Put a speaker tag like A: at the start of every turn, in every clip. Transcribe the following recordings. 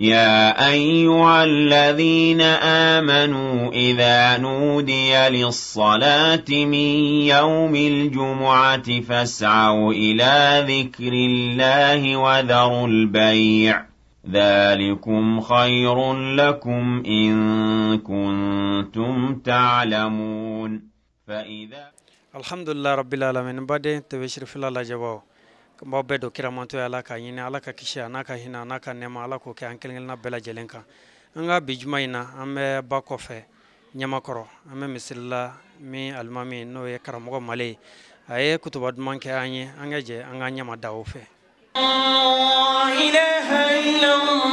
A: يا أيها الذين آمنوا إذا نودي للصلاة من يوم الجمعة فاسعوا إلى ذكر الله وذروا البيع ذلكم خير لكم إن كنتم تعلمون فإذا
B: الحمد لله رب العالمين بعد تبشر في الله جواه mbaw bedo kiramanto ala ka nyine ala ka kishi anaka hina anaka nema ala ko ke ankelngel na bela jelenka anga bijmaina ame bakofe nyama koro ame misilla mi almami no ye karamogo male aye kutubad manke anye anga je anga nyama dawo fe la ilaha illallah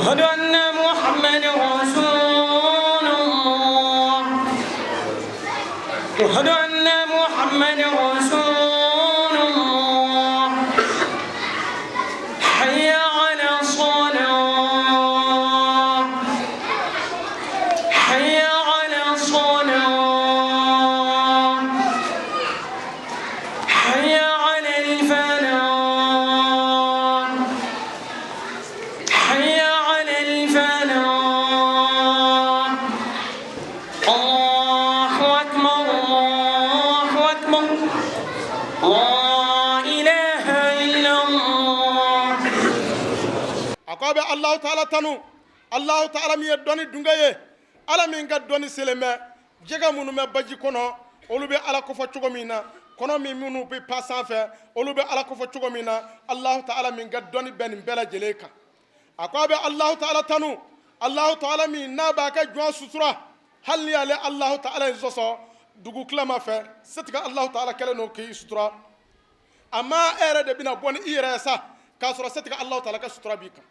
B: أشهد أن محمد رسول الله أشهد أن محمد رسول الله حي على الصلاة حي على الصلاة حي على الفلاح
C: الله تعالى تنو الله تعالى مي دوني دونغاي ala min ga doni seleme jega munu me baji kono olube ala ko fo cugomina kono mi munu be pasanfe olube ala ko fo cugomina allah ta'ala min ga doni ben bela jeleka akobe allah ta'ala tanu allah ta'ala mi naba ka jwa sutura halli ale allah ta'ala zoso dugu klama fe setika allah ta'ala kala no ki sutura amma ere de bina boni ire sa ka sura setika allah ta'ala ka sutura bika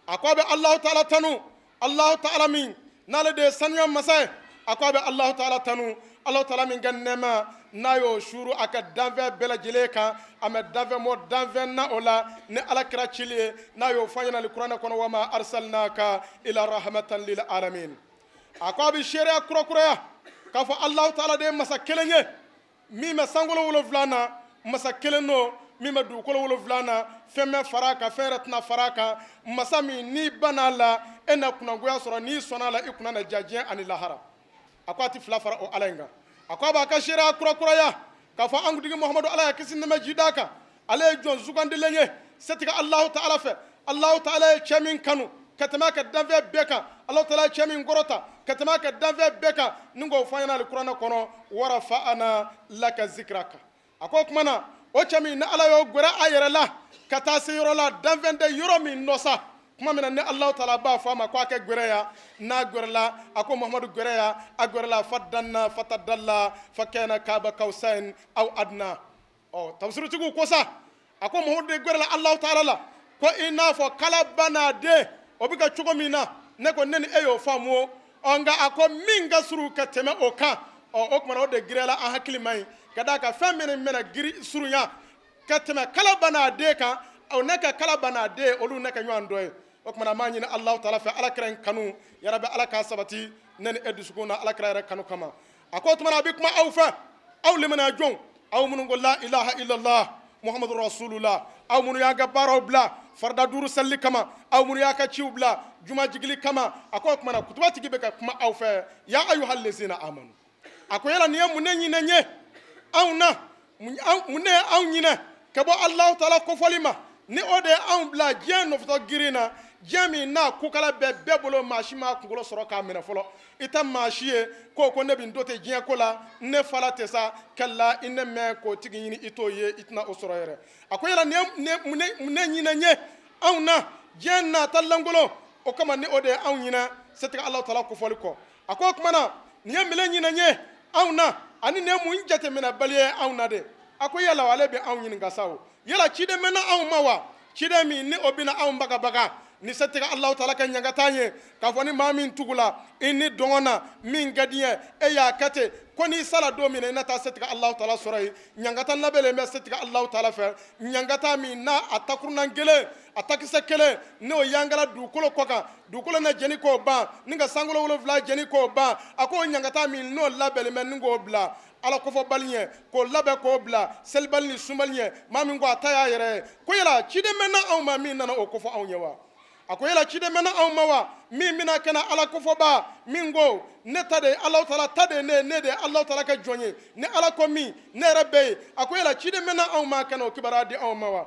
C: akobe allah ta'ala tanu allah ta'ala min nale de sanyo masay akobe allah ta'ala tanu allah ta'ala min gannema nayo shuru aka danve bela jeleka ame danve mo danve na ola ne ala kira chili nayo fanyana li qur'ana kono wama arsalnaka ila rahmatan lil alamin akobe sharia kura kafo allah ta'ala de masakelenye mi ma sangolo wolo vlana masakeleno mima du kolo wolo vlana femme faraka feretna faraka masami ni banala ena kuna goya soro ni sonala ikuna na jajien ani lahara akwati flafara o alenga akwaba ka shira kura ya ka fa angu digi muhammadu ala kisin na majidaka ale jon zugande lenye setika allah ta'ala fe allah ta'ala chemin kanu katama ka danve beka allah ta'ala chemin gorota katama ka danve beka ningo fanyana alqur'ana kono wara fa'ana laka zikraka akokmana o chami na ala yo gora ayere la kata se yoro la danvende yoro mi nosa kuma mina ne allah taala ba fama ko ake gore ya na gore la ako muhammadu gore ya agore la fadanna fatadalla fakana kaba kausain aw adna o tafsiru tigu ko sa ako muhammadu gore la allah taala la ko ina fo kala bana de obiga chugo mina ne ko neni eyo famu onga ako minga suru kateme o kan o kuma o de gore la an hakili mai kadaka femene mena giri surunya katema kala bana de kan o neka kala bana de olu neka nyandoy o kuma ma nyina allah taala fa ala kren kanu ya rabbi ala ka sabati nen eddu sukuna ala kra kanu kama ako tuma bi kuma aw fa aw limana jon aw mun go la ilaha illa allah muhammadur rasulullah aw mun ya gabaro bla farda duru salli kama aw mun ya ka ciu bla juma jigli kama ako kuma na kutuba tigibe ka kuma aw fa ya ayyuhal ladzina amanu ako yala niya munenyi nenye awna mune awnyina kabo allah taala ko folima ni ode aw bla jien no foto girina jami na kukala be bolo mashima kungolo soroka mena folo ita mashie ko nebi ndote jien ko la ne fala tesa kala inne me ko tigi yini itoye itna osoroyere akoyela ne mune nyina nye awna jien na talangolo o kama ni ode awnyina setika allah taala ko foliko akok mana ni mele nyina nye awna ani ne mu njate mena baliye awna de akoyela wale be awnyin gasawo yela chide mena aw mawa chide mi ni obina aw baga ni setiga Allah taala ka nyangatanye ka foni mamin tugula inni dongona min gadiye e ya kate koni sala do min na ta setiga Allah taala soray nyangata nabele me setiga Allah taala fe nyangata min na atakurna ngele atakise kele no yangala dukulo koka dukulo na jeni ko ba ninga sangulo wolo vla jeni ko ba ako nyangata min no labele men ngo bla ala ko fo balnye ko labe ko bla sel balni sumalnye mami ngo ataya yere ko yela chide mena aw ma min nana o ko fo aw nyewa ako yela chide mena aw mawa mi mina kana ala ko fo ba mingo ne tade Allah taala tade ne de Allah taala ka jonye ne ala ko mi ne rabbe ako yela chide mena aw ma kana o kibara di aw mawa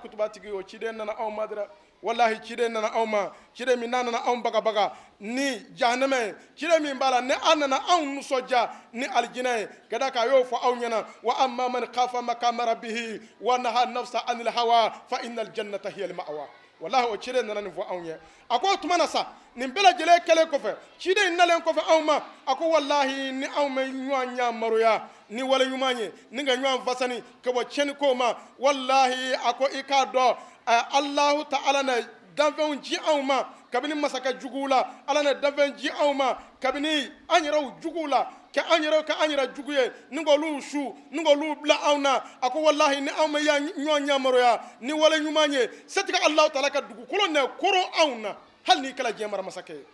C: kutuba tigi o chide nana aw madra wallahi chide nana aw ma chide mi nana aw baga ni jahannama chide mi bala ne anana aw nusoja ni aljina kada ka yo fo aw nyana wa amma man khafa maqama rabbih wa naha nafsa anil hawa fa innal jannata hiya al ma'wa wallahi o chide nana ni fo aw nya ako tumana sa ni bela jele kele ko fe chide nalen ko fe aw ma ako wallahi ni aw me nyanya maruya ni wala nyumanye ni nga nywan fasani ko bo chen ko ma wallahi ako ikado Allah ta'ala na danfɛnw ji anw ma kabini masakɛ juguw la ala na danfɛn ji anw ma kabini an yɛrɛw juguw la ka an yɛrɛ jugu ye ni k'olu su ni k'olu bila anw na a ko walahi ni anw ma ɲɔgɔn ɲamaroya ni wale ɲuman ye setigi Alahu Taala ka dugukolo nɛ koro anw na hali n'i kɛra diɲɛ maramasakɛ ye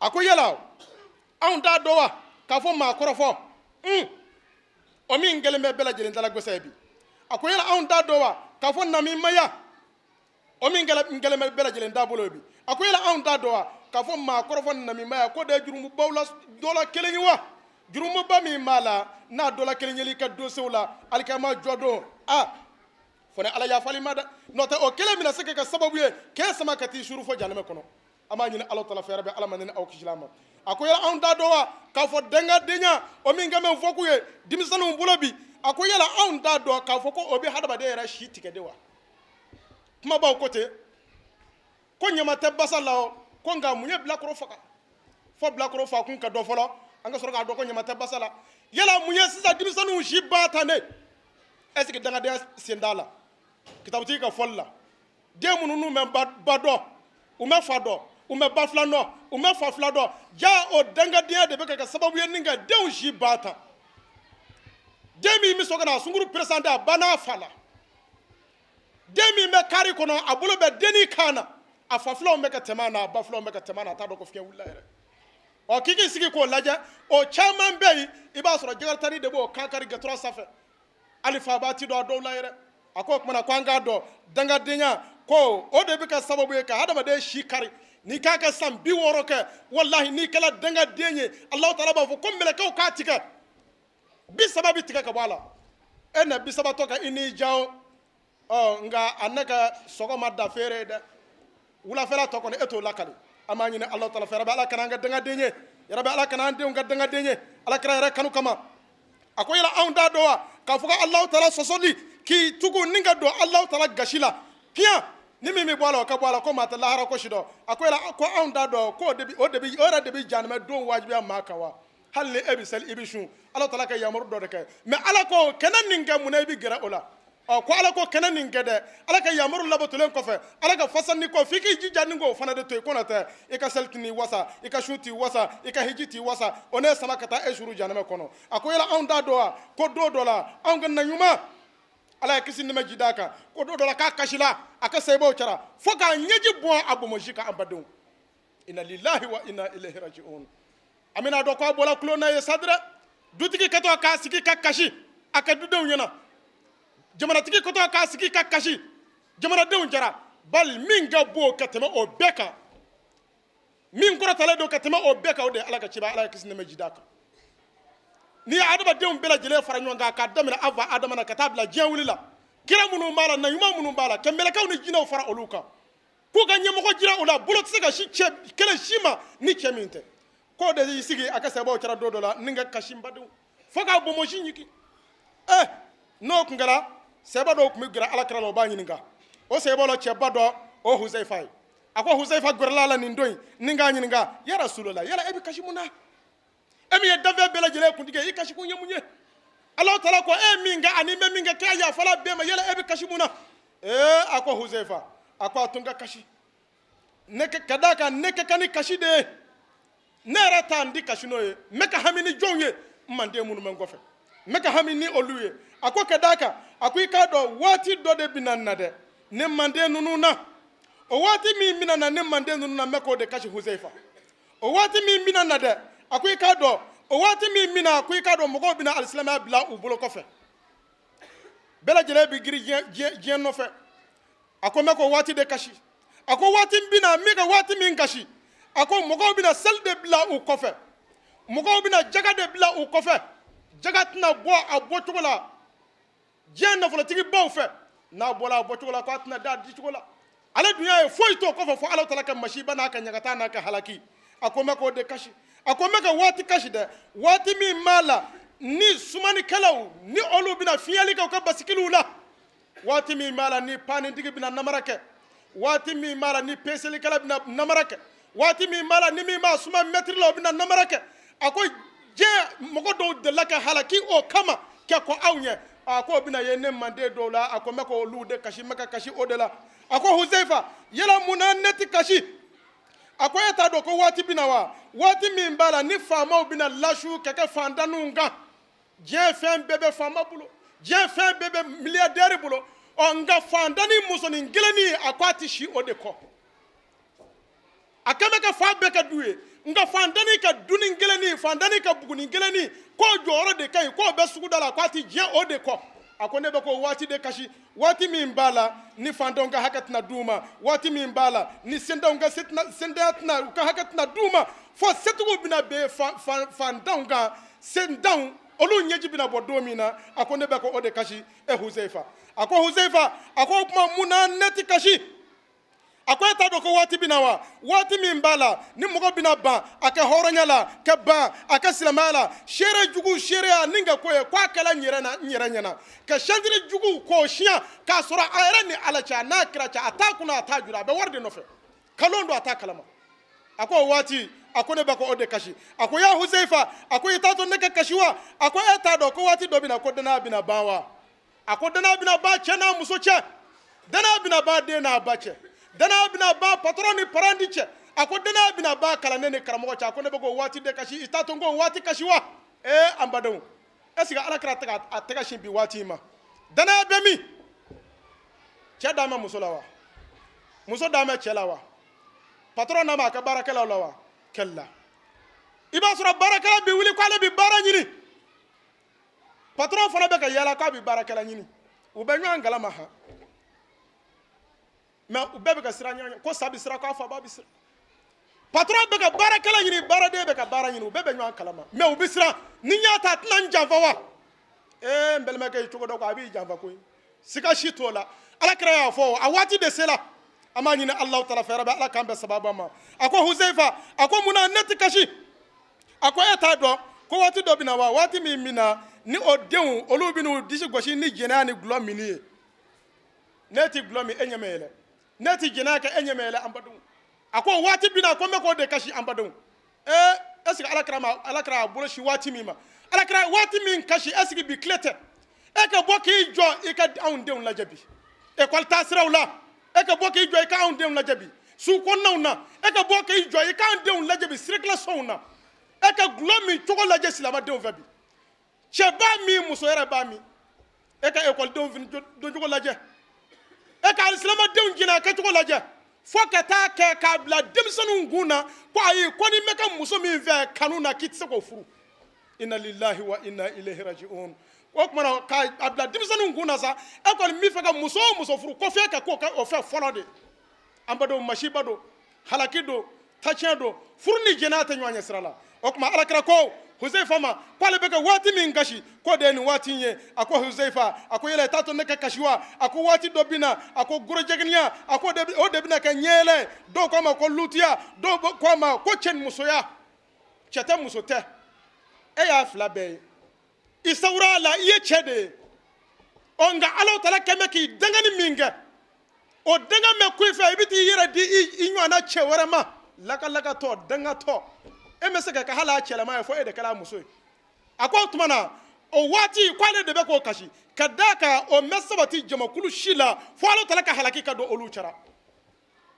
C: a ko yala anw t'a dɔn wa k'a fɔ maa kɔrɔ fɔ o min kɛlen bɛ bɛɛ lajɛlen dala gosɛ ye bi a ko yala anw t'a dɔn wa k'a fɔ namimaya o min kɛlen bɛ bɛɛ lajɛlen t'a bolo bi a ko yala anw t'a dɔn wa k'a fɔ maa kɔrɔ fɔ namimaya ko de ye jurumubaw la dɔ la kelen ye wa jurumuba min b'a la n'a dɔ la kelen yeli ka dosew la alikiyama jɔ don fo ni ala yafali ma dɛ n'o tɛ o kelen bɛna se ka kɛ sababu ye k'e sama ka t'i suru fo jahanama kɔnɔ an b'a ɲini Alahu Taala fɛ yarabi ala ma ni aw kisila ma a ko yala anw t'a dɔn wa k'a fɔ dangadenya o min kɛ bɛ fɔ k'u ye denmisɛnninw bolo bi a ko yala anw t'a dɔn k'a fɔ ko o bɛ hadamaden yɛrɛ si tigɛ de wa kumabaw ko ten ko ɲama tɛ basa la o ko nka mun ye bilakoro faga fo bilakoro fa kun ka dɔ fɔlɔ an ka sɔrɔ k'a dɔn ko ɲama tɛ basa la yala mun ye sisan denmisɛnninw si ba ta ne est ce que dangadenya sen t'a la kitabutigi ka fɔli la den minnu n'u mɛ ba dɔn u mɛ fa dɔn u mɛ ba fila dɔn u mɛ fa fila dɔn ja o dangadenya de bɛ ka kɛ sababu ye ni ka denw si ba ta den min bɛ sɔn ka na sunkuru présenté a ba n'a fa la den min bɛ kari kɔnɔ a bolo bɛ denni kan na a fa filaw bɛ ka tɛmɛ a na a ba filaw bɛ ka tɛmɛ a na a t'a dɔn ko fiɲɛ wulila yɛrɛ ɔ k'i k'i sigi k'o lajɛ o caman bɛ yen i b'a sɔrɔ jɛgɛtani de b'o kan kari gɛtɔrɔ sanfɛ hali faaba ti dɔn a dɔw la yɛrɛ a ko o tumana ko an k'a dɔn dangadenya ko o de bɛ kɛ sababu ye ka hadamaden si kari n'i k'a kɛ san 60 kɛ walahi n'i kɛra dangaden ye Alahu Taala b'a fɔ ko mɛlɛkɛw k'a tigɛ 30 bɛ tigɛ ka bɔ a la e na 30 tɔ ka i n'i jawo nka a ne ka sɔgɔma da feere dɛ wulafɛla tɔ kɔni e t'o lakali an b'a ɲini Alahu Taala fɛ yarabi ala kana an ka dangaden ye yarabi ala kana an denw ka dangaden ye ala kira yɛrɛ kanu kama a ko yala anw t'a dɔn wa k'a fɔ ko Alahu Taala sɔsɔli k'i tugu ni ka don Alahu Taala gasi la piyan ni min bɛ bɔ a la o ka bɔ a la ko maa tɛ lahara ko si dɔn a ko yala ko anw t'a dɔn ko o yɛrɛ de bɛ jahanama don wajibiya maa kan wa hali ni e bɛ seli i bɛ sun Alahu Taala ka yamaru dɔ de kɛ mais ala ko kɛnɛ nin kɛ mun na i bɛ gɛrɛ o la ko ala ko kɛnɛ nin kɛ dɛ ala ka yamaru labatɔlen kɔfɛ ala ka fasani kɔ f'i k'i jija ni k'o fana de to yen ko na tɛ i ka seli t'i wasa i ka su t'i wasa i ka hiji t'i wasa o ne sama ka taa e suru jahanama kɔnɔ a ko yala anw t'a dɔn wa ko don dɔ la anw ka na ɲuman ala ye kisi nɛmɛ ji d'a kan ko don dɔ la k'a kasila a ka seyibaw cɛra fo k'a ɲɛji bɔn a bɔnbɔnsi kan an badenw inna lillahi wa inna ilaihi raji'un an bɛna dɔn ko a bɔra tulon na ye sa dɛrɛ dutigi kɛtɔ k'a sigi ka kasi a ka dudenw ɲɛna jamanatigi kɛtɔ k'a sigi ka kasi jamanadenw jɛra bali min ka bon ka tɛmɛ o bɛɛ kan min kɔrɔtalen don ka tɛmɛ o bɛɛ kan o de ye ala ka ciba ala ye kisi nɛmɛ ji d'a kan n'i ye adamadenw bɛɛ lajɛlen fara ɲɔgɔn kan k'a daminɛ an fa adama na ka taa bila diɲɛ wuli la kira minnu b'a la naɲuman minnu b'a la ka mɛlɛkɛw ni jinɛw fara olu kan k'u ka ɲɛmɔgɔ jira u la bolo tɛ se ka si cɛ kelen si ma ni cɛ min tɛ k'o de y'i sigi a ka sababu kɛra don dɔ la ni ka kasi n badenw fo k'a bɔnbɔnsi ɲigi n'o tun kɛra sɛba dɔw tun bɛ gɛrɛ alakira la o b'a ɲininka o sɛba la cɛba dɔ o Huzaifa ye a ko Huzaifa gɛrɛla la nin don in ni k'a ɲininka ya Rasulullah yala e bɛ kasi mun na e min ye danfɛn bɛɛ lajɛlen kuntigi ye i kasi kun ye mun ye Alahu Taala ko e min kɛ ani bɛ min kɛ k'a yafala bɛɛ ma yala e bɛ kasi mun na a ko Huzaifa a ko a to n ka kasi kadaka neke kani kashi de nera tandi kashi no ye meka hamini jonye mande munu mengofe meka hamini oluye ako kadaka ako ikado wati do de binanna de ne mande nunu na o wati mi minana ne mande nunu na meko de kashi Huzaifa o wati mi minana de ako ikado o wati mi mina ako ikado mogo bina alislama bla ubulo kofe bela jele bi giri je no fe ako meko wati de kashi ako wati bina mega wati min kashi ako mogo bina sel de bla u kofe mogo bina jaga de bla u kofe jaga tna bo abo tugola je na fola tigi baw fe na bola abo tugola ko tna da di tugola ala dunya e foy to kofe fo ala talaka mashiba na ka nyagata na ka halaki ako meko de kashi ako meka wati kashi de wati mi mala ni sumani kalaw ni olu bina fiyali ka basikulu la wati mi mala ni pani digi bina namarake wati mi mala ni peseli kala bina namarake wati mi mala ni mi ma suma metri lo bina namarake ako je mogo do de laka halaki o kama ke ko awnye ako bina yene mande do la ako meko lu de kashi meka kashi o de la ako Huzaifa yela munaneti kashi ako eta do ko wati bina wati mi mbala ni fama bina lashu keke fandanunga je fen bebe fama bulo je fen bebe milliardaire bulo onga fandani musoni ngeleni akwati shi odeko akame ka fa beka duwe nga fandani ka duni ngeleni fandani ka buguni ngeleni ko joro de kai ko be sugu dala akwati je odeko akone be ko wati de kashi wati mi mbala ni fandonga hakatna duma wati mi mbala ni sendonga sendatna ka hakatna duma fo setugo bina be fandonga sendon olu nyeji bina bodomina akone be ko ode kashi e Huzaifa ako Huzaifa ako kuma muna neti kashi ako eta do ko wati bina wati mi mbala ni mogo bina ba aka horonyala ke ba aka silamala shere jugu shere aninga koye kwa kala nyerana ka shandire jugu ko shia ka sura ayra ni alacha na kracha atakuna atajura be warde no fe kalondo atakalama ako wati ako ne bako ode kashi ako ya Huzaifa ako itato neka kashiwa ako eta do ko wati do bina ko dana bina bawa ako dana bina ba chena musoche dana bina ba de na bache dana bina ba patroni parandiche ako dana bina ba kala nene karamo cha ako ne bako wati de kashi itato ngo wati kashiwa ambadon esiga ala kra taka shimbi wati ma dana bemi che dama musolawa muso dama chelawa patron na ma ka barakala lawa kella iba sura barakala bi wuli kwale bi bara nyini patron fana be ka yala ka bi barakala nyini u be nwa ngala ma ha ma u be ka sira nyanya ko sabi sira ko afa ba bi sira patron be ka barakala nyini bara de be ka bara nyini u be nwa kala ma me u bi sira ni nyata tnan janfa wa mbelme ke chugo do ko abi janfa ko sika shitola ala kra ya fo awati de sela amani na Allah taala fera ala kambe sababa ma ako Huzaifa ako muna neti kashi ako eta do ko wati do bina wati mi mina ni odeun olubinu disi goshi ni jena ni glomini neti glomi enyemele neti jena ka enyemele ambadun ako wati bina ko me ko de kashi ambadun esika ala kra boloshi wati mi ma ala kra wati min kashi esiki bi klete e ka boki jo e ka aundeun la jabi e kwal tasrawla e ka boki jo e ka aundeun la jabi su ko nawna e ka boki jo e ka aundeun la jabi sirkla sowna e ka glomi chogo la je silama deun fabi che ba mi muso yara ba mi e ka école deun vin do chogo la je e ka silama deun jina ka chogo la je fo ka ta ke ka bla demsonu nguna ko ayi ko ni meka muso mi ve kanuna kitse ko furu inna lillahi wa inna ilaihi raji'un o kuma ka abla dimsanu nguna sa e ko mi fe ka muso furu ko fe ka ko ka o fe folo de ambado mashiba halaki do tachia do furni jenata nyanya sirala o kuma alakra ko Huzaifa ma pale beka wati min gashi ko de ni wati nye ako Huzaifa ako yele tato neka kashiwa ako wati dobina ako guro jegniya ako de o debina ka nyele do ko ma ko lutia do ko ma ko chen musoya chete musote e ya flabe isawra la iye chede onga alo tala kemeki dangani minga o danga me kuifa ibiti yira di inywana chewara ma laka to danga to emeseka ka hala chela ma fo e de kala muso akwa tumana o wati kwale de be ko kashi kadaka o mesabati jamakulu shila fo alo tala ka halaki ka do olu chara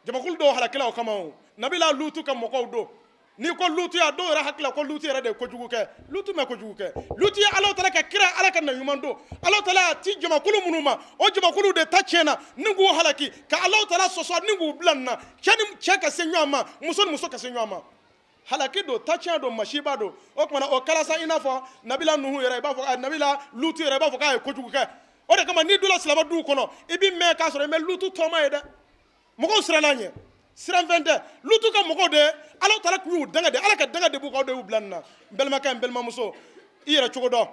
C: jamakulu do halakila o kama o nabila lutu kam moko do ni ko lutu ya do ra hakila ko lutu yɛrɛ de ko jugu kɛ lutu me ko jugu kɛ lutu ya Allah taala ka kira ala ka na ɲuman do Allah taala ti jamakulu minnu ma o jamakulu de ta tiɲɛna ni k'u halaki ka Allah taala sɔsɔ ni k'u bila nin na cɛ ni cɛ ka se ɲɔgɔn ma muso ni muso ka se ɲɔgɔn ma halaki do ta tiɲɛ do masiba do o kumana o kalasa i n'a fɔ nabila nuhu yɛrɛ i b'a fɔ nabila lutu yɛrɛ i b'a fɔ k'a ye ko jugu kɛ o de kama ni dula silama du kɔnɔ i bi mɛn k'a sɔrɔ i mɛ lutu tɔma ye dɛ mɔgɔw siranna ɲɛ siran fɛn tɛ lutu ka mɔgɔw de ala taala tun y'u danga de ala ka danga de b'u k'aw de y'u bila nin na n balimakɛ n balimamuso i yɛrɛ cogo dɔn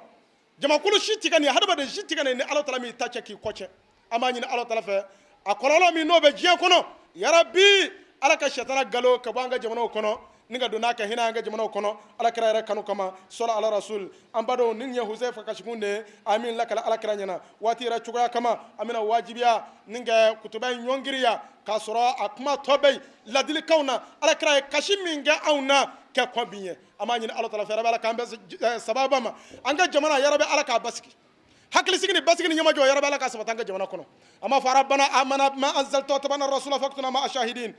C: jamakulu si tigɛ nin hadamaden si tigɛ nin ni ala taala m'i ta cɛ k'i kɔ cɛ an b'a ɲini ala taala fɛ a kɔlɔlɔ min n'o bɛ diɲɛ kɔnɔ yarabi ala ka sitana galo ka bɔ an ka jamanaw kɔnɔ ni ka don n'a ka hinɛ an ka jamanaw kɔnɔ ala kira yɛrɛ kanu kama sɔla ala rasul an ba dɔn nin ye Huzaifa kasikun de amin lakala ala kira ɲɛna waati yɛrɛ cogoya kama an bɛna wajibiya nin kɛ kutuba in ɲɔngiriya k'a sɔrɔ a kuma tɔ bɛ ladilikanw na ala kira ye kasi min kɛ anw na kɛ kɔn bin ye an b'a ɲini ala taala fɛ yarabi ala k'an bɛ sababa ma an ka jamana yarabi ala k'a basigi hakilisigi ni basigi ni ɲɛmajɔ yarabi ala k'a sabati an ka jamana kɔnɔ an b'a fɔ rabbana amana ma anzalta tabana rasula faktuna ma ashahidin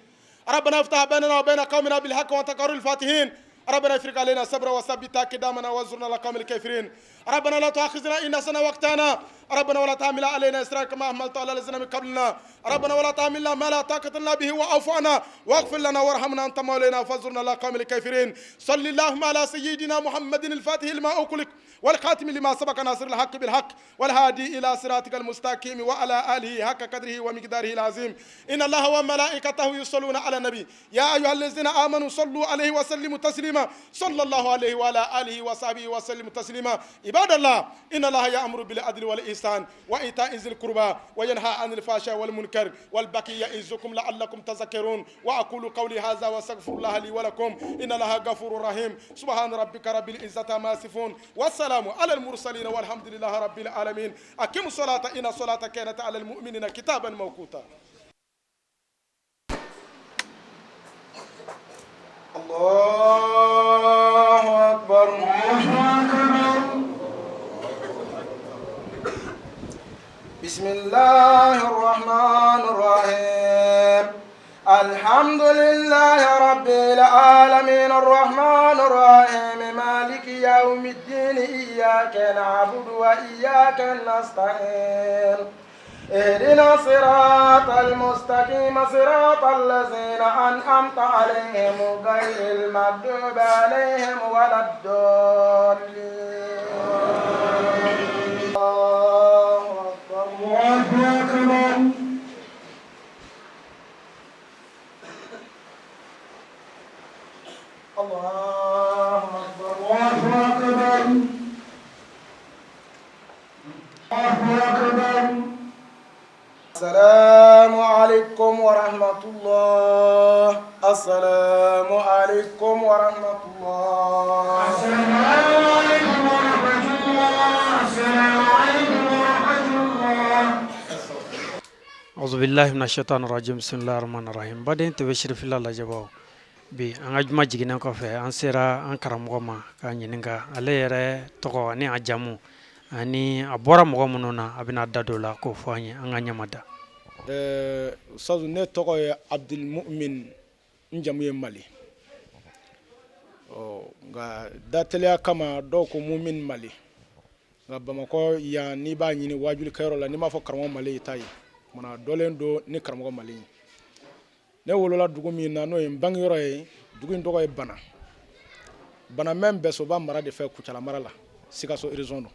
C: ربنا افتح بيننا وبين قومنا بالحق وتقر الفاتحين ربنا افرغ علينا صبرا وثبت اقدامنا وانصرنا على القوم الكافرين ربنا لا تؤاخذنا ان نسينا واخطانا ربنا ولا تحمل علينا اسرا كما حملت على الذين من قبلنا ربنا ولا تحملنا ما لا طاقه لنا به واعف عنا واغفر لنا وارحمنا انت مولانا فانصرنا على القوم الكافرين صل اللهم على سيدنا محمد الفاتح لما اغلق والخاتم لما سبق ناصر الحق بالحق والهادي الى صراطك المستقيم وعلى اله حق قدره ومقداره العظيم ان الله وملائكته يصلون على النبي يا ايها الذين امنوا صلوا عليه وسلموا تسليما صلى الله عليه وعلى اله وصحبه وسلم تسليما عباد الله ان الله يأمر بالعدل والإحسان وإيتاء ذي القربى وينهى عن الفحشاء والمنكر والبغي يعظكم لعلكم تذكرون واقول قولي هذا واستغفر الله لي ولكم ان الله غفور رحيم سبحان ربك رب العزة عما يصفون والسلام على المرسلين والحمد لله رب العالمين أقيموا الصلاة إن الصلاة كانت على المؤمنين كتابا موقوتا الله أكبر بسم الله الرحمن الرحيم الحمد لله رب العالمين الرحمن الرحيم مالك يوم الدين إياك نعبد وإياك نستعين اهدنا الصراط المستقيم صراط الذين أنعمت عليهم غير المغضوب عليهم ولا الضالين الله أكبر الله أكبر الله أكبر الله أكبر السلام عليكم ورحمة الله السلام عليكم ورحمة الله السلام عليكم ورحمة الله السلام عليكم ورحمة الله
B: أعوذ بالله من الشيطان الرجيم بسم الله الرحمن الرحيم بعدين تبشر في الله جباو bi an ka juma jiginnen kɔfɛ an sera an karamɔgɔ ma k'a ɲininka ale yɛrɛ tɔgɔ ani a jamu ani a bɔra mɔgɔ minnu na a bɛna da dɔ la k'o fɔ an ye an ka ɲɛma da
C: Ustazu ne tɔgɔ ye Abdulmumin n jamu ye Mali nka dateliya kama dɔw ko Mumin Mali nka Bamakɔ yan n'i b'a ɲini wajulikɛyɔrɔ la n'i m'a fɔ karamɔgɔ Mali i t'a ye mana dɔlen do ni karamɔgɔ Mali ye ne wolola dugu min na n'o ye n bangeyɔrɔ ye dugu in tɔgɔ ye Bana mɛn bɛɛ soba mara de fɛ Kucala mara la Sikaso région don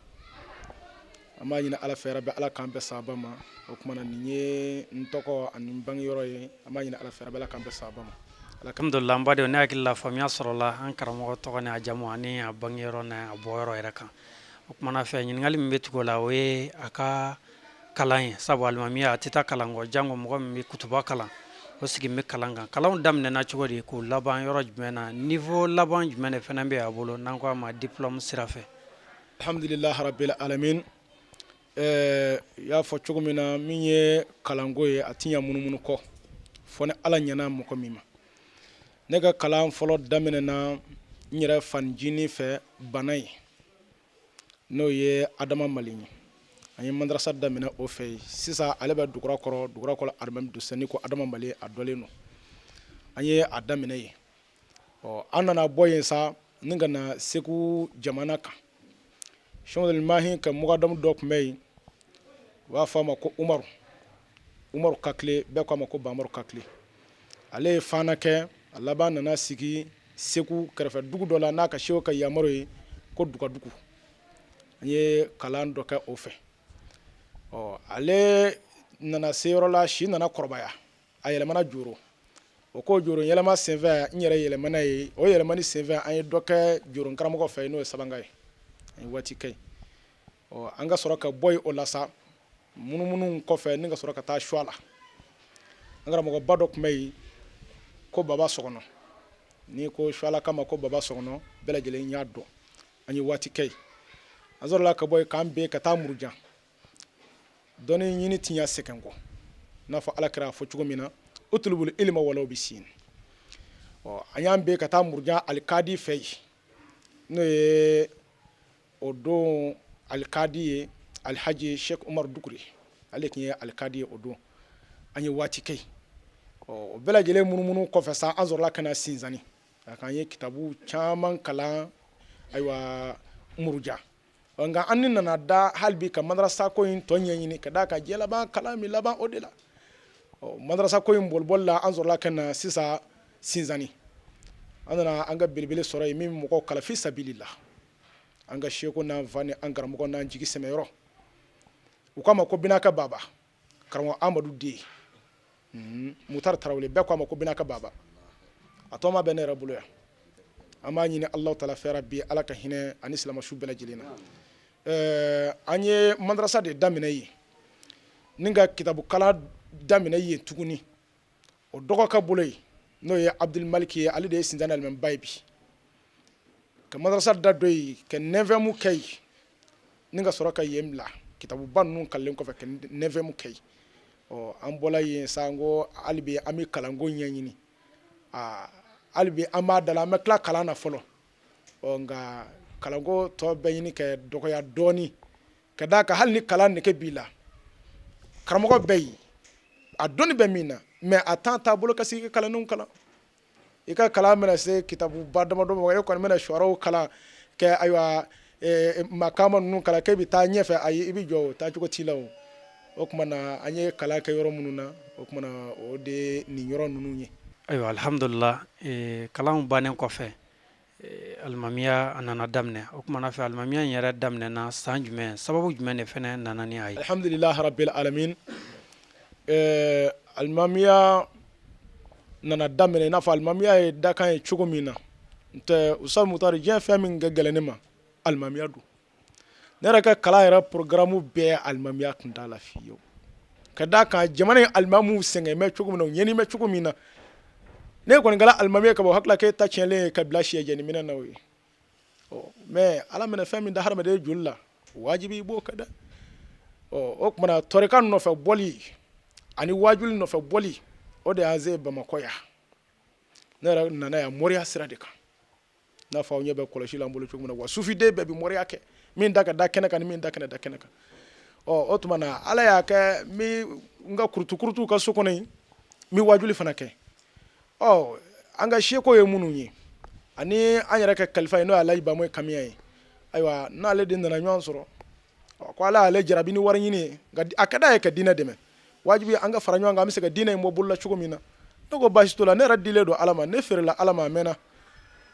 C: an b'a ɲini ala fɛ yɛrɛ bɛ ala k'an bɛɛ sababa ma o kumana nin ye n tɔgɔ ani n bangeyɔrɔ ye an b'a ɲini ala fɛ yɛrɛ bɛ ala k'an bɛɛ sababa ma
B: alhamdulillah n badenw ne hakili la faamuya sɔrɔla an karamɔgɔ tɔgɔ ni a jamu ani a bangeyɔrɔ ni a bɔyɔrɔ yɛrɛ kan o kumana fɛ ɲininkali min bɛ tugu o la o ye a ka kalan ye sabu alimamiya a tɛ taa kalan kɔ jango mɔgɔ min bɛ kutuba kalan o sigi bɛ kalan kan kalanw daminɛna cogo di k'o laban yɔrɔ jumɛn na niveau laban jumɛn de fana bɛ a bolo n'an ko a ma diplôme sira fɛ
C: alhamdulillah rabbil alamin y'a fɔ cogo min na min ye kalanko ye a ti ɲɛ munumunu kɔ fɔ ni ala ɲɛna mɔgɔ min ma ne ka kalan fɔlɔ daminɛna n yɛrɛ fanjini fɛ Bana ye n'o ye Adama Mali ye an ye madrasa daminɛ o fɛ yen sisan ale bɛ Dugurakɔrɔ alimami Duseni ko Adama Mali a dɔlen don an ye a daminɛ yen an nana bɔ yen sa ni ka na Segu jamana kan Cheikhul Mahi ka mɔgɔdamu dɔ tun bɛ yen u b'a fɔ a ma ko Umaru Kakile bɛɛ ko a ma ko Bamaru Kakile ale ye fana kɛ a laban nana sigi Segu kɛrɛfɛ dugu dɔ la n'a ka sew ka yamaru ye ko Dugadugu an ye kalan dɔ kɛ o fɛ ale nana se yɔrɔ la si nana kɔrɔbaya a yɛlɛmana Joro o ko Joro yɛlɛma senfɛ n yɛrɛ yɛlɛmana ye o yɛlɛmani senfɛ an ye dɔ kɛ Joro karamɔgɔ fɛ n'o ye Sabanga ye an ye waati kɛ an ka sɔrɔ ka bɔ yen o la sa munumunu kɔfɛ ni ka sɔrɔ ka taa Suala an karamɔgɔba dɔ tun bɛ yen ko Baba Sɔgɔnɔ ni ko Suala kama ko Baba Sɔgɔnɔ bɛɛ lajɛlen y'a dɔn an ye waati kɛ an sɔrɔla ka bɔ yen k'an bɛn ka taa Murujan dɔnni ɲini ti ɲɛ sɛgɛn kɔ n'a fɔ Alakira a fɔ cogo min na utlubul ilma walaw bisin an y'an bɛn ka taa Murujan alikadi fɛ yen n'o ye o don alikadi ye Alhaji Sheikh Umar Dukure ale tun ye alikadi ye o don an ye waati kɛ o bɛɛ lajɛlen munumunu kɔfɛ sa an sɔrɔla ka na Sinzani k'an ye kitabu caman kalan ayiwa Murujan nka an ni nana da hali bi ka madrasa ko in tɔ ɲɛɲini ka d'a kan diɲɛ laban kalan min laban o de la madrasa ko in bɔlibɔli la an sɔrɔla ka na sisan Sinzani an nana an ka belebele sɔrɔ yen min bɛ mɔgɔw kalan fi sabilillah an ka seko n'an fa ni an karamɔgɔ n'an jigi sɛmɛyɔrɔ u k'a ma ko Binaka Baba karamɔgɔ Amadu den Mutari Tarawele bɛɛ k'a ma ko Binaka Baba a tɔ ma bɛ ne yɛrɛ bolo yan an b'a ɲini Alahu Taala fɛ bi Ala ka hinɛ ani silamɛsu bɛɛ lajɛlen na an ye madrasa de daminɛ yen ni ka kitabu kalan daminɛ yen tuguni o dɔgɔ ka bolo yen n'o ye Abdul Maliki ye ale de ye Sinzani alimamiba ye bi ka madrasa da dɔ yen ka 9e kɛ yen ni ka sɔrɔ ka yen bila kitabuba ninnu kalanlen kɔfɛ ka 9e kɛ yen an bɔla yen sa n ko hali bi an bɛ kalanko ɲɛɲini hali bi an b'a dala an bɛ tila kalan na fɔlɔ nka kalanko tɔ bɛɛ ɲini ka dɔgɔya dɔɔni ka d'a kan hali ni kalan nege b'i la karamɔgɔ bɛ yen a dɔnni bɛ min na mɛ a temps t'a bolo ka sigi ka kalandenw kalan i ka kalan mana se kitabuba damadɔ ma e kɔni bɛna suwaraw kalan kɛ ayiwa makama ninnu kalan k'e bɛ taa ɲɛfɛ ayi i bɛ jɔ o taacogo t'i la o tuma na an ye kalan kɛ yɔrɔ minnu na o tuma na o de ye nin yɔrɔ ninnu ye.
B: ayiwa alhamdulillah kalanw bannen kɔfɛ alimamiya a nana daminɛ o kumana fɛ alimamiya in yɛrɛ daminɛna san jumɛn sababu jumɛn de fɛnɛ nana ni a ye.
C: alhamdulillahi rabbil alamin alimamiya nana daminɛ i n'a fɔ alimamiya ye dakan ye cogo min na ntɛ Usazu Mutari diɲɛ fɛn min ka gɛlɛn ne ma alimamiya don ne yɛrɛ ka kalan yɛrɛ programme bɛɛ alimamiya tun t'a la fiyewu ka d'a kan jamana in alimamuw sɛgɛn bɛ cogo min na u ɲɛni bɛ cogo min na ne kɔni kɛra alimami ka bɔ hakili la k'e ta tiɲɛlen ka bila siyɛ jɛni minɛ na o ye mais ala minɛ fɛn min da hadamaden joli la wajibi i b'o kɛ dɛ o tumana tɔrika nɔfɛ bɔli ani wajuli nɔfɛ bɔli o de y'an se Bamakɔ yan ne yɛrɛ nana yan mɔriya sira de kan n'a fɔ aw ɲɛ bɛ kɔlɔsi la an bolo cogo min na wa sufiden bɛɛ bi mɔriya kɛ min da ka da kɛnɛ kan ni min da kɛnɛ da kɛnɛ kan o tumana ala y'a kɛ n ka kurutu ka so kɔnɔ yen n bɛ wajuli fana kɛ an ka seko ye minnu ye ani an yɛrɛ ka kalifa ye n'o ye Alaji Bamoyi Kamiya ye ayiwa n'ale de nana ɲɔgɔn sɔrɔ ko ala y'ale jarabi ni wari ɲini ye nka a ka d'a ye ka diinɛ dɛmɛ wajibi an ka fara ɲɔgɔn kan an bɛ se ka diinɛ in bɔ bolola cogo min na ne ko baasi t'o la ne yɛrɛ dilen don ala ma ne feerela ala ma a mɛnna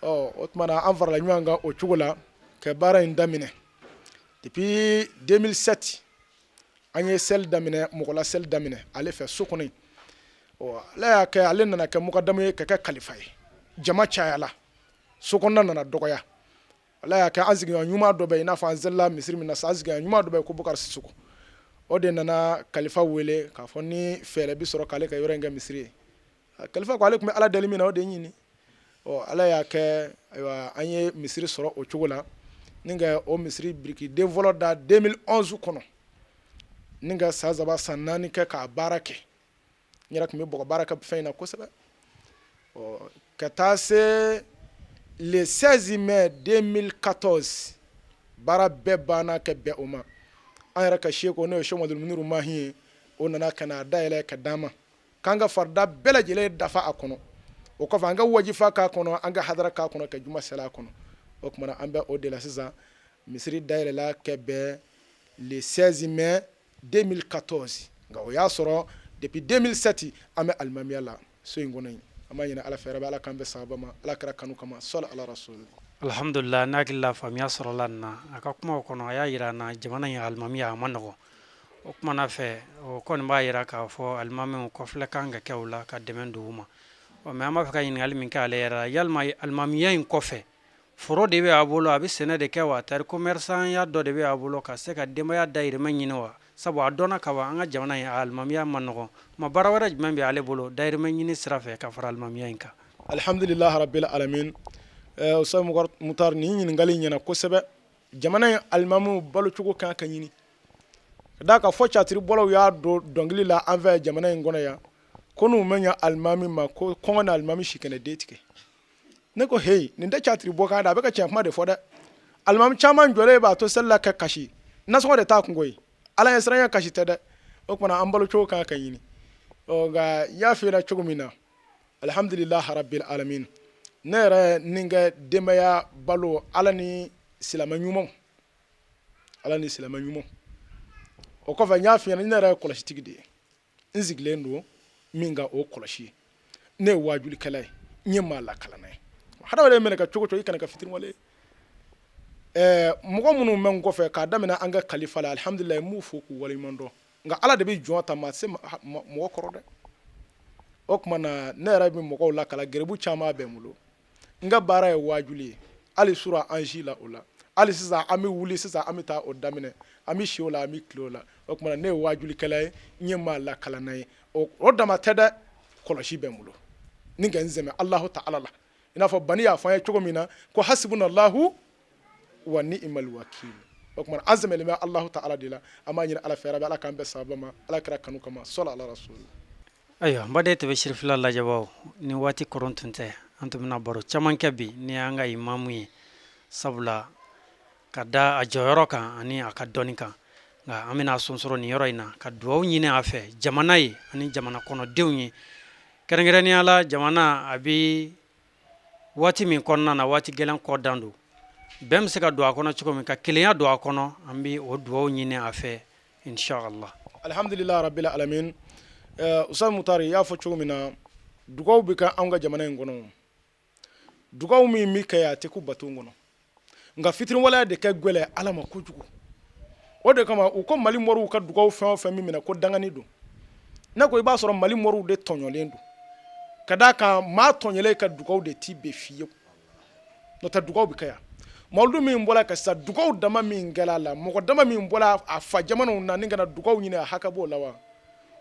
C: o tumana an farala ɲɔgɔn kan o cogo la ka baara in daminɛ depuis 2007 an ye seli daminɛ mɔgɔla seli daminɛ ale fɛ so kɔnɔ yen ala y'a kɛ ale nana kɛ mukadamu ye ka kɛ kalifa ye jama cayala so kɔnɔna nana dɔgɔya ala y'a kɛ an sigiɲɔgɔn ɲuman dɔ bɛ yen i n'a fɔ an zelila misiri min na sa an sigiɲɔgɔn ɲuman dɔ bɛ yen ko Bukari Sisoko o de nana kalifa wele k'a fɔ ni fɛɛrɛ bi sɔrɔ k'ale ka yɔrɔ in kɛ misiri ye kalifa ko ale tun bɛ ala deli min na o de ye ɲini ala y'a kɛ ayiwa an ye misiri sɔrɔ o cogo la ni ka o misiri biriki den fɔlɔ da 2011 kɔnɔ ni ka san saba san naani kɛ k'a baara kɛ n yɛrɛ tun bɛ bɔgɔ baara kɛ fɛn in na kosɛbɛ ka taa se le 16 mai 2014 baara bɛɛ banna ka bɛn o ma an yɛrɛ ka seko n'o ye Cheikh Muhamadu Muniru Mahi ye o nana ka na dayɛlɛ ka d'an ma k'an ka farida bɛɛ lajɛlen dafa a kɔnɔ o kɔfɛ an ka wajifa k'a kɔnɔ an ka hadara k'a kɔnɔ ka juma sela kɔnɔ o kumana an bɛ o de la sisan misiri dayɛlɛla kɛ bɛn le 16 mai 2014 nka o y'a sɔrɔ depuis 2007 an bɛ alimamiya la so in kɔnɔ yen an b'a ɲini ala fɛ yɛrɛ bɛ ala k'an bɛ sababa ma ala kɛra kanu kama sɔli ala rasul
B: alhamdulillah n'a hakili la faamuya sɔrɔla nin na a ka kumaw kɔnɔ a y'a yira an na jamana in alimamiya a ma nɔgɔn o kumana fɛ o kɔni b'a yira k'a fɔ alimamiw kɔfilɛ kan ka kɛ u la ka dɛmɛ don u ma mais an b'a fɛ ka ɲininkali min kɛ ale yɛrɛ la yalima alimamiya in kɔfɛ foro de bɛ a bolo a bɛ sɛnɛ de kɛ wa tari commerçant dɔ de bɛ a bolo ka se ka denbaya dahirimɛ ɲini wa sabu a dɔnna ka ban an ka jamana in alimamiya ma nɔgɔn ma baara wɛrɛ jumɛn bɛ ale bolo dahirimɛ ɲini sira fɛ ka fara alimamiya in kan
C: alhamdulillah rabbil alamin Ustaz Mutar ni ɲininkali ɲɛna kosɛbɛ jamana in alimamu balo cogo kan ka ɲini ka da ka fɔ catiri bɔlaw y'a don dɔnkili la an fɛ jamana in kɔnɔ yan ko n'u ma ɲɛ alimami ma ko kɔngɔ ni alimami si kɛnɛ den tigɛ ne ko heyi nin tɛ catiri bɔ kan da a bɛ ka tiɲɛ kuma de fɔ dɛ alimami caman jɔlen b'a to seli la ka kasi nasɔngɔ de t'a kungo ye ala ɲɛ siranya kasi tɛ dɛ o kumana an balo cogo kan ka ɲini nka y'a f'i la cogo min na alhamdulillah rabbil alamin ne yɛrɛ ni kɛ denbaya balo ala ni silamɛ ɲumanw o kɔfɛ n y'a f'i ɲɛna ne yɛrɛ ye kɔlɔsitigi de ye n sigilen don min ka o kɔlɔsi ye ne ye wajulikɛla ye n ye maa lakalana ye hadamaden minɛ ka cogo cogo i kana ka fitiriwale mɔgɔ minnu bɛ n kɔfɛ k'a daminɛ an ka kalifa la alhamdulillah n b'u fo k'u waleɲuman dɔn nka ala de bɛ jɔn ta maa se mɔgɔ kɔrɔ dɛ o tuma na ne yɛrɛ bɛ mɔgɔw lakala gɛrɛbu caman bɛ n bolo n ka baara ye wajuli ye hali sura an si la o la hali sisan an bɛ wuli sisan an bɛ taa o daminɛ an bɛ si o la an bɛ tile o la o tuma na ne ye wajulikɛla ye n ye maa lakalana ye o dama tɛ dɛ kɔlɔsi bɛ n bolo ni ka n sɛmɛ alahu ta'ala la i n'a fɔ bani y'a fɔ an ye cogo min na ko hasibunallahu wa ni'mal wakil o tuma an sɛmɛlen bɛ alahu ta'ala de la an b'a ɲini ala fɛ yɛrɛ bɛ ala k'an bɛɛ sababa ma ala kɛra kanu kama sɔli ala rasul
B: ayiwa n baden tɛbɛsiri fila lajɛbaw ni waati kɔrɔn tun tɛ an tun bɛna baro caman kɛ bi ni an ka imamu ye sabula ka da a jɔyɔrɔ kan ani a ka dɔnni kan nka an bɛna sonsɔrɔ nin yɔrɔ in na ka duwawu ɲini a fɛ jamana ye ani jamana kɔnɔdenw ye kɛrɛnkɛrɛnnenya la jamana a bɛ waati min kɔnɔna na waati gɛlɛn kɔ dan don bɛn bɛ se ka don a kɔnɔ cogo min ka kelenya don a kɔnɔ an bɛ o duwawu ɲini a fɛ inshallah
C: alhamdulillah rabbil alamin Ustaz Mutar y'a fɔ cogo min na dugawu bɛ kɛ anw ka jamana in kɔnɔ dugawu min bɛ kɛ a tɛ ku bato kɔnɔ nka fitiriwaleya de kɛ gɛlɛn ala ma kojugu o de kama u ko mali mɔriw ka dugawu fɛn o fɛn min minɛ ko dangani don ne ko i b'a sɔrɔ mali mɔriw de tɔɲɔlen don ka d'a kan maa tɔɲɔlen ka dugawu de t'i bɛn fiyewu n'o tɛ dugawu bɛ kɛ yan mawludu min bɔra ka sisan dugawu dama min kɛra a la mɔgɔ dama min bɔra a fa jamanaw na ni ka na dugawu ɲini a hakɛ b'o la wa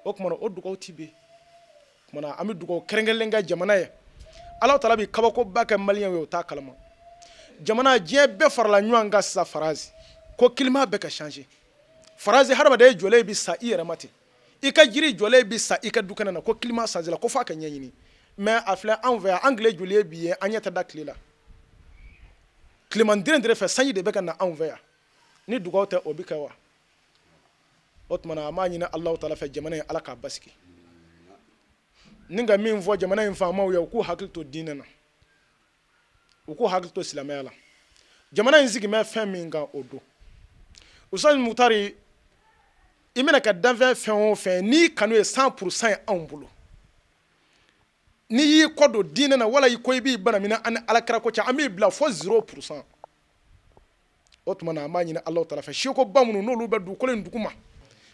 C: o kumana o dugawu t'i bɛn o kumana an bɛ dugawu kɛrɛnkɛrɛnlen kɛ jamana ye ala taala bɛ kabakoba kɛ maliyɛnw ye o t'a kalama jamana diɲɛ bɛɛ farala ɲɔgɔn kan sisan farazi ko climat bɛ ka changer farazi hadamaden jɔlen bɛ sa i yɛrɛ ma ten i ka jiri jɔlen bɛ sa i ka dukɛnɛ na ko climat changer la ko f'a ka ɲɛɲini mais a filɛ anw fɛ yan anglais joli bi ye an ɲɛ tɛ da tile la tileman dire fɛ sanji de bɛ ka na anw fɛ yan ni dugawu tɛ o bɛ kɛ wa o tuma na an b'a ɲini alahu taala fɛ jamana in ala k'a basigi ni ka min fɔ jamana in faamaw ye u k'u hakili to diinɛ na u k'u hakili to silamɛya la jamana in sigimɛ fɛn min kan o don Ustaz Mutari i bɛna ka danfɛn fɛn o fɛn n'i kanu ye 100% ye anw bolo n'i y'i kɔ don diinɛ na wala i ko i b'i bana minɛ ani alakira ko cɛ an b'i bila fo 0% o tuma na an b'a ɲini alahu taala fɛ seko ba minnu n'olu bɛ dugukolo in duguma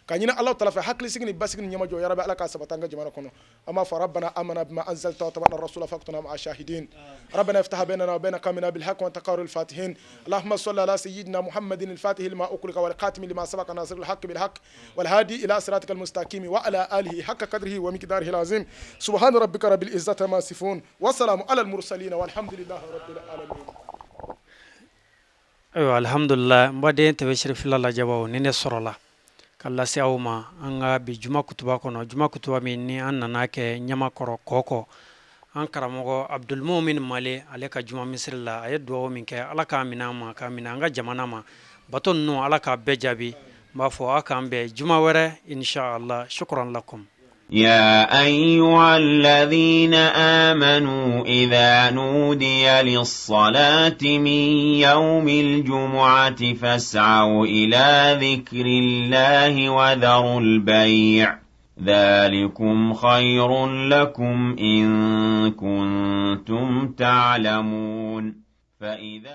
C: ka ɲini alahu taala fɛ hakilisigi ni basigi ni ɲɛmajɔ yarabi ala k'a sabati an ka jamana kɔnɔ an b'a fɔ rabbana amana bima anzalta wa tabi'na rasula faktuna ma'a shahidin rabbana iftah bainana wa baina qawmina bil haqq wa taqarru al fatihin allahumma salli ala sayyidina muhammadin al fatih lima uqlika wal khatim lima sabaqa nasir al haqq bil haqq wal hadi ila siratika al mustaqim wa ala alihi haqqa qadrihi wa miqdarihi al azim subhana rabbika rabbil izzati ma yasifun wa salamun ala al mursalin walhamdulillahi rabbil alamin
B: ayiwa alhamdulillah n baden tɛbɛsiri fila lajɛbaw ni ne sɔrɔla ka lase aw ma an ka bi juma kutuba kɔnɔ juma kutuba min ni an nana kɛ ɲamakɔrɔ kɔkɔ an karamɔgɔ abdulmumin male ale ka juma misiri la a ye duwawu min kɛ ala k'a minɛ an ma k'a minɛ an ka jamana ma bato ninnu ala k'a bɛɛ jaabi n b'a fɔ aw k'an bɛn juma wɛrɛ inshallah shukran lakum
A: يا أيها الذين آمنوا إذا نودي للصلاة من يوم الجمعة فاسعوا إلى ذكر الله وذروا البيع ذلكم خير لكم إن كنتم تعلمون. فإذا